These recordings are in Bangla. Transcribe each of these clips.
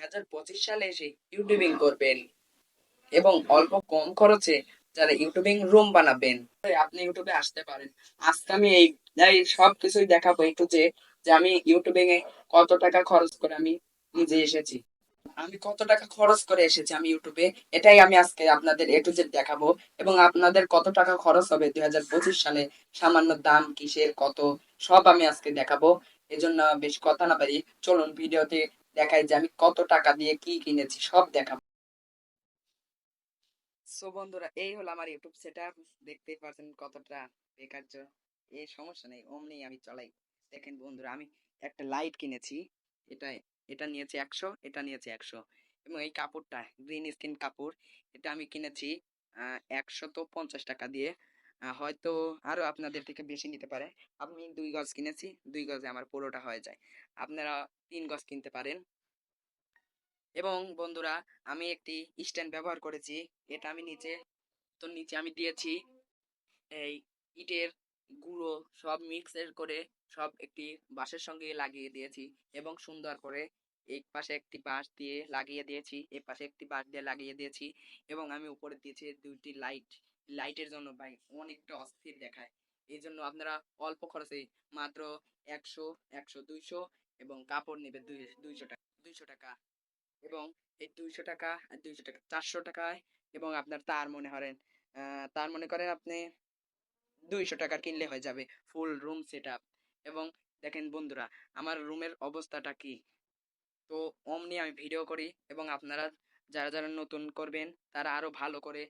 2025 সালে এসে ইউটিউবিং করবেন এবং অল্প কম খরচে যারা ইউটিউবিং রুম বানাবেন আপনি ইউটিউবে আসতে পারেন। আজকে আমি এই সব কিছুই দেখাবো একটু যে আমি ইউটিউবিং এ কত টাকা খরচ করে আমি নিজে এসেছি। আমি কত টাকা খরচ করে এসেছি আমি ইউটিউবে, এটাই আমি আজকে আপনাদের এ টু জেড দেখাবো। এবং আপনাদের কত টাকা খরচ হবে 2025 সালে, সামান্য দাম কিসের কত, সব আমি আজকে দেখাবো। এজন্য বেশ কথা না পারি, চলুন ভিডিওতে দেখাই যে আমি কত টাকা দিয়ে কি কিনেছি, সব দেখাবো। সো বন্ধুরা, এই হলো আমার ইউটিউব সেটআপ। দেখতেই পাচ্ছেন কতটা বেকার্য। এই সমস্যা নেই, অমনি আমি চালাই। দেখেন বন্ধুরা, আমি একটা লাইট কিনেছি। এটা এটা নিয়েছে 100, এটা নিয়েছে 100। এবং এই কাপড়টা গ্রিন স্কিন কাপড়, এটা আমি কিনেছি 150 টাকা দিয়ে। হয়তো আরো আপনাদের থেকে বেশি নিতে পারে। আমি 2 গজ কিনেছি, 2 গজে আমার পুরোটা হয়ে যায়। আপনারা 3 গজ কিনতে পারেন। এবং বন্ধুরা, আমি একটি স্ট্যান্ড ব্যবহার করেছি। এটা আমি নিচে আমি দিয়েছি এই ইটের গুঁড়ো, সব মিক্সের করে সব একটি বাঁশের সঙ্গে লাগিয়ে দিয়েছি। এবং সুন্দর করে এই পাশে একটি বাঁশ দিয়ে লাগিয়ে দিয়েছি, এই পাশে একটি বাঁশ দিয়ে লাগিয়ে দিয়েছি। এবং আমি উপরে দিয়েছি 2টি লাইট। লাইটের জন্য ভাই অনেকটা অস্থির দেখায়। এই জন্য আপনারা অল্প খরচে মাত্র 100, 100, 200 এবং কাপড় নেবে 200 টাকা, 200 টাকা। এবং এই 200 টাকা আর 200 টাকা 400 টাকায়। এবং আপনার তার মনে করেন আপনি 200 টাকা কিনলে হয়ে যাবে ফুল রুম সেট আপ। এবং দেখেন বন্ধুরা, আমার রুমের অবস্থাটা কি। তো অমনি আমি ভিডিও করি। এবং আপনারা যারা যারা নতুন করবেন তারা আরো ভালো করে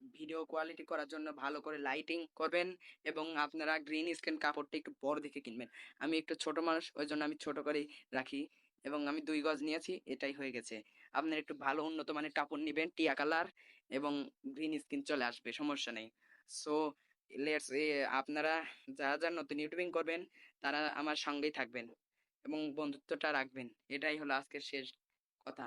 ভিডিও কোয়ালিটি করার জন্য ভালো করে লাইটিং করবেন। এবং আপনারা গ্রিন স্ক্রিন কাপড়টা একটু বড় দেখে কিনবেন। আমি একটু ছোট মানুষ, ওই জন্য আমি ছোট করেই রাখি। এবং আমি 2 গজ নিয়েছি, এটাই হয়ে গেছে। আপনারা একটু ভালো উন্নত মানের কাপড় নিবেন, টিয়া কালার এবং গ্রিন স্ক্রিন চলে আসবে, সমস্যা নেই। সো লেটস আপনারা যারা যারা নতুন ইউটিউবিং করবেন তারা আমার সঙ্গেই থাকবেন এবং বন্ধুত্বটা রাখবেন। এটাই হলো আজকের শেষ কথা।